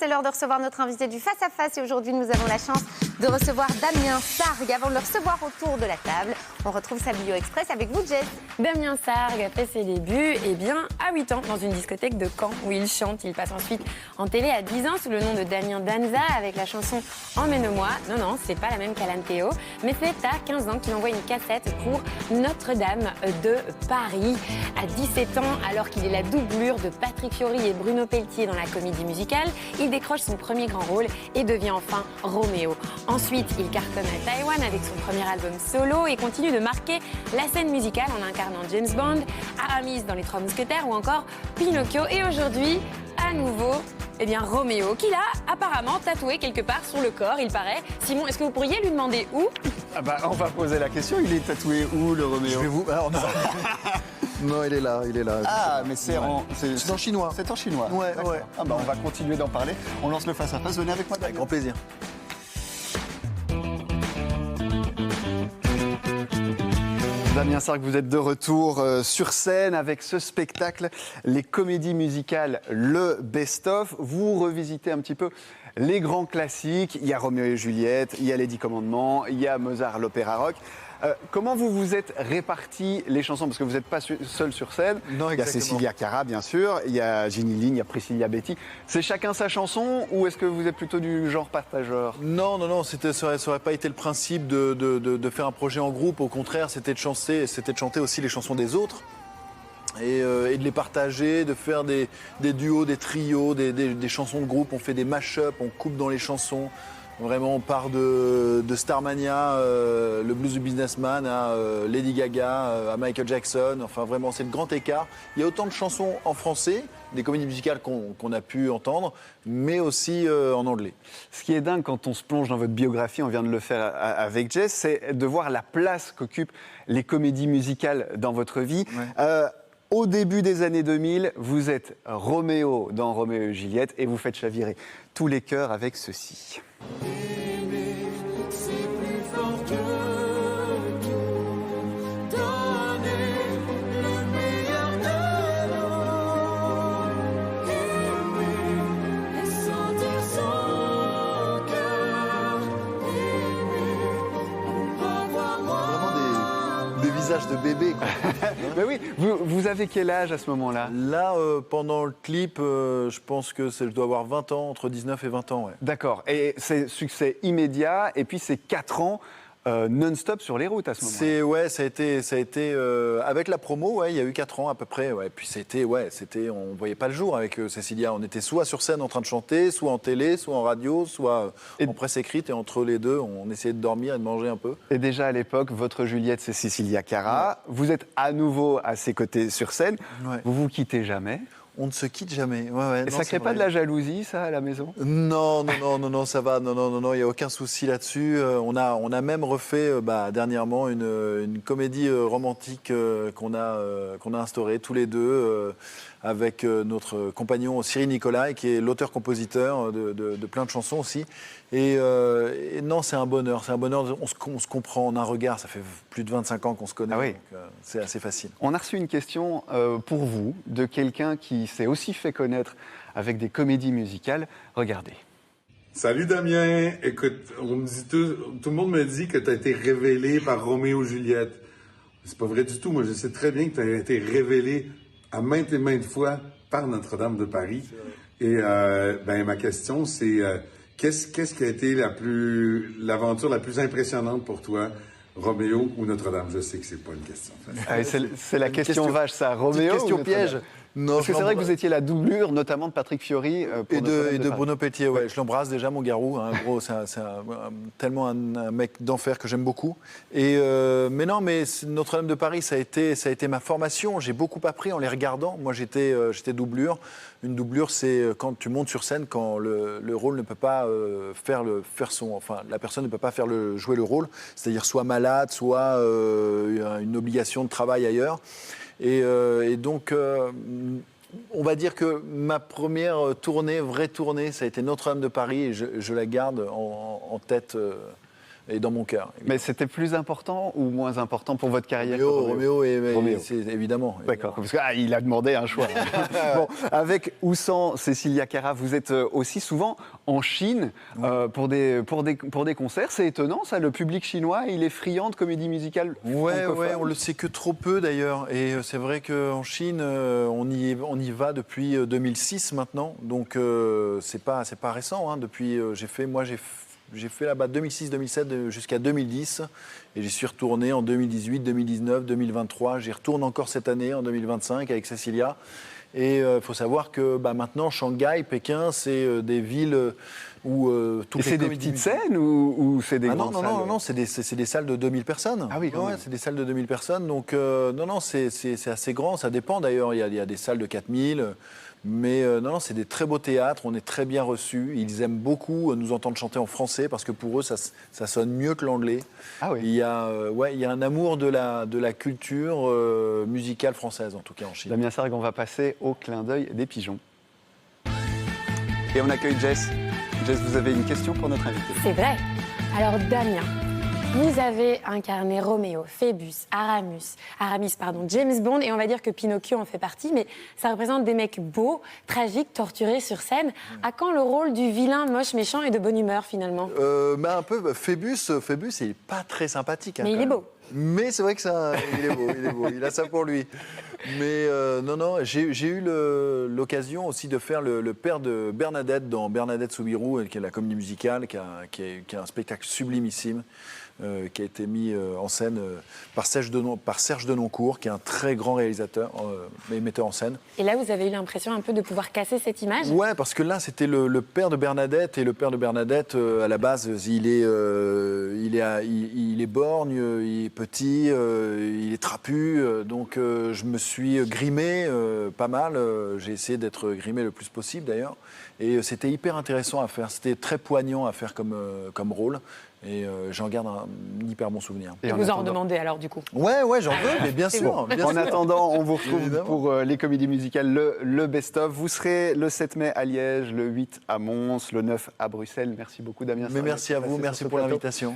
c'est l'heure de recevoir notre invité du Face à Face. Et aujourd'hui, nous avons la chance de recevoir Damien Sargue. Avant de le recevoir autour de la table, on retrouve sa bio express avec vous, Jess. Damien Sargue a fait ses débuts à 8 ans dans une discothèque de Caen où il chante. Il passe ensuite en télé à 10 ans sous le nom de Damien Danza avec la chanson Emmène-moi. Non, c'est pas la même qu'Alan Théo, mais c'est à 15 ans qu'il envoie une cassette pour Notre-Dame de Paris. À 17 ans, alors qu'il est la doublure de Patrick Fiori et Bruno Pelletier dans la comédie musicale, il décroche son premier grand rôle et devient enfin Roméo. Ensuite, il cartonne à Taïwan avec son premier album solo et continue de marquer la scène musicale en incarnant James Bond, Aramis dans Les Trois Mousquetaires ou encore Pinocchio. Et aujourd'hui, à nouveau, Roméo, qu'il a apparemment tatoué quelque part sur le corps, il paraît. Simon, est-ce que vous pourriez lui demander où ? On va poser la question. Il est tatoué où, le Roméo ? Je vais vous... Alors, non. Non, il est là. Ah, mais c'est en chinois. C'est en chinois. Ouais. On va continuer d'en parler. On lance le face-à-face. Venez avec moi, Avec grand plaisir. Damien Sargue, vous êtes de retour sur scène avec ce spectacle, les comédies musicales, le best-of. Vous revisitez un petit peu les grands classiques. Il y a Roméo et Juliette, il y a Les Dix Commandements, il y a Mozart, l'opéra rock. Comment vous vous êtes répartis les chansons ? Parce que vous n'êtes pas seul sur scène. Non, il y a Cecilia Cara, bien sûr, il y a Ginny Lind, il y a Priscilla Betty. C'est chacun sa chanson ou est-ce que vous êtes plutôt du genre partageur ? Non, ça aurait pas été le principe de faire un projet en groupe. Au contraire, c'était de chanter aussi les chansons des autres. Et de les partager, de faire des duos, des trios, des chansons de groupe. On fait des mash-up, on coupe dans les chansons. Vraiment, on part de Starmania, le blues du businessman, à Lady Gaga, à Michael Jackson. Enfin, vraiment, c'est le grand écart. Il y a autant de chansons en français, des comédies musicales qu'on a pu entendre, mais aussi en anglais. Ce qui est dingue quand on se plonge dans votre biographie, on vient de le faire avec Jess, c'est de voir la place qu'occupent les comédies musicales dans votre vie. Ouais. Au début des années 2000, vous êtes Roméo dans Roméo et Juliette et vous faites chavirer tous les cœurs avec ceci. De bébé, quoi. Mais oui, vous avez quel âge à ce moment-là ? Là, pendant le clip, je pense que je dois avoir 20 ans, entre 19 et 20 ans. Ouais. D'accord. Et c'est succès immédiat, et puis c'est 4 ans non-stop sur les routes à ce moment-là. Ça a été avec la promo, il y a eu 4 ans à peu près. Ouais. Puis on ne voyait pas le jour avec Cecilia. On était soit sur scène en train de chanter, soit en télé, soit en radio, soit en presse écrite. Et entre les deux, on essayait de dormir et de manger un peu. Et déjà à l'époque, votre Juliette, c'est Cecilia Cara. Ouais. Vous êtes à nouveau à ses côtés sur scène. Ouais. Vous vous quittez jamais. On ne se quitte jamais. Et ça ne crée pas de la jalousie, ça, à la maison ? Non, ça va. Non, il n'y a aucun souci là-dessus. On a même refait dernièrement une comédie romantique qu'on a instaurée tous les deux avec notre compagnon Cyril Nicolai, qui est l'auteur-compositeur de plein de chansons aussi. Et non, c'est un bonheur. On se comprend en un regard. Ça fait plus de 25 ans qu'on se connaît. Ah oui. Donc, c'est assez facile. On a reçu une question pour vous de quelqu'un qui s'est aussi fait connaître avec des comédies musicales. Regardez. Salut Damien. Écoute, tout le monde me dit que tu as été révélé par Roméo et Juliette. C'est pas vrai du tout. Moi, je sais très bien que tu as été révélé à maintes et maintes fois par Notre-Dame de Paris. Et ma question, c'est qu'est-ce qui a été l'aventure la plus impressionnante pour toi, Roméo ou Notre-Dame? Je sais que c'est pas une question. C'est la question vache, ça. Roméo question piège. Non, parce que c'est vrai que vous étiez la doublure, notamment de Patrick Fiori. Et de Bruno Pelletier, ouais. Je l'embrasse déjà, mon garou. Hein, gros, c'est tellement un mec d'enfer que j'aime beaucoup. Mais Notre-Dame de Paris, ça a été ma formation. J'ai beaucoup appris en les regardant. Moi, j'étais doublure. Une doublure, c'est quand tu montes sur scène, quand le rôle ne peut pas la personne ne peut pas jouer le rôle, c'est-à-dire soit malade, soit une obligation de travail ailleurs. Et donc, on va dire que ma première vraie tournée, ça a été Notre-Dame de Paris, et je la garde en tête et dans mon cœur. Mais c'était plus important ou moins important pour votre carrière que Roméo, Roméo. c'est évidemment. D'accord, parce qu'il a demandé un choix. Bon, avec ou sans Cécilia Cara, vous êtes aussi souvent en Chine pour des concerts. C'est étonnant, ça, le public chinois, il est friand de comédie musicale francophone. On le sait que trop peu d'ailleurs. Et c'est vrai qu'en Chine, on y va depuis 2006 maintenant. Donc c'est pas récent. Hein. Depuis, j'ai fait là-bas 2006-2007 jusqu'à 2010 et j'y suis retourné en 2018, 2019, 2023. J'y retourne encore cette année en 2025 avec Cécilia. Et il faut savoir que maintenant, Shanghai, Pékin, c'est des villes où toutes et c'est des petites scènes ou c'est des grandes salles? Non, c'est des salles de 2000 personnes. Ah oui, quand même. C'est des salles de 2000 personnes. Donc c'est assez grand. Ça dépend d'ailleurs. Il y a des salles de 4000. Mais c'est des très beaux théâtres, on est très bien reçus. Ils aiment beaucoup nous entendre chanter en français parce que pour eux, ça sonne mieux que l'anglais. Ah oui. Il y a un amour de la culture musicale française, en tout cas en Chine. Damien Sargue, on va passer au clin d'œil des pigeons. Et on accueille Jess. Jess, vous avez une question pour notre invité. C'est vrai. Alors Damien, vous avez incarné Roméo, Phébus, Aramis, James Bond, et on va dire que Pinocchio en fait partie, mais ça représente des mecs beaux, tragiques, torturés sur scène. À quand le rôle du vilain, moche, méchant et de bonne humeur finalement? Un peu. Phébus, il n'est pas très sympathique. Mais il est beau. Mais c'est vrai que il est beau, il a ça pour lui. Mais j'ai eu l'occasion aussi de faire le père de Bernadette dans Bernadette Soubirous, qui est la comédie musicale, qui est un spectacle sublimissime. Qui a été mis en scène par Serge Denoncourt, qui est un très grand réalisateur et metteur en scène. Et là, vous avez eu l'impression un peu de pouvoir casser cette image? Ouais, parce que là, c'était le père de Bernadette, et le père de Bernadette, à la base, il est borgne, il est petit, il est trapu, donc je me suis grimé pas mal. J'ai essayé d'être grimé le plus possible, d'ailleurs. Et c'était hyper intéressant à faire, c'était très poignant à faire comme rôle. Et j'en garde un hyper bon souvenir. Et vous en redemandez alors du coup? Ouais, j'en veux, mais bien sûr. En attendant, on vous retrouve pour les comédies musicales, le best-of. Vous serez le 7 mai à Liège, le 8 à Mons, le 9 à Bruxelles. Merci beaucoup Damien Sargue. Mais merci à vous, merci pour l'invitation.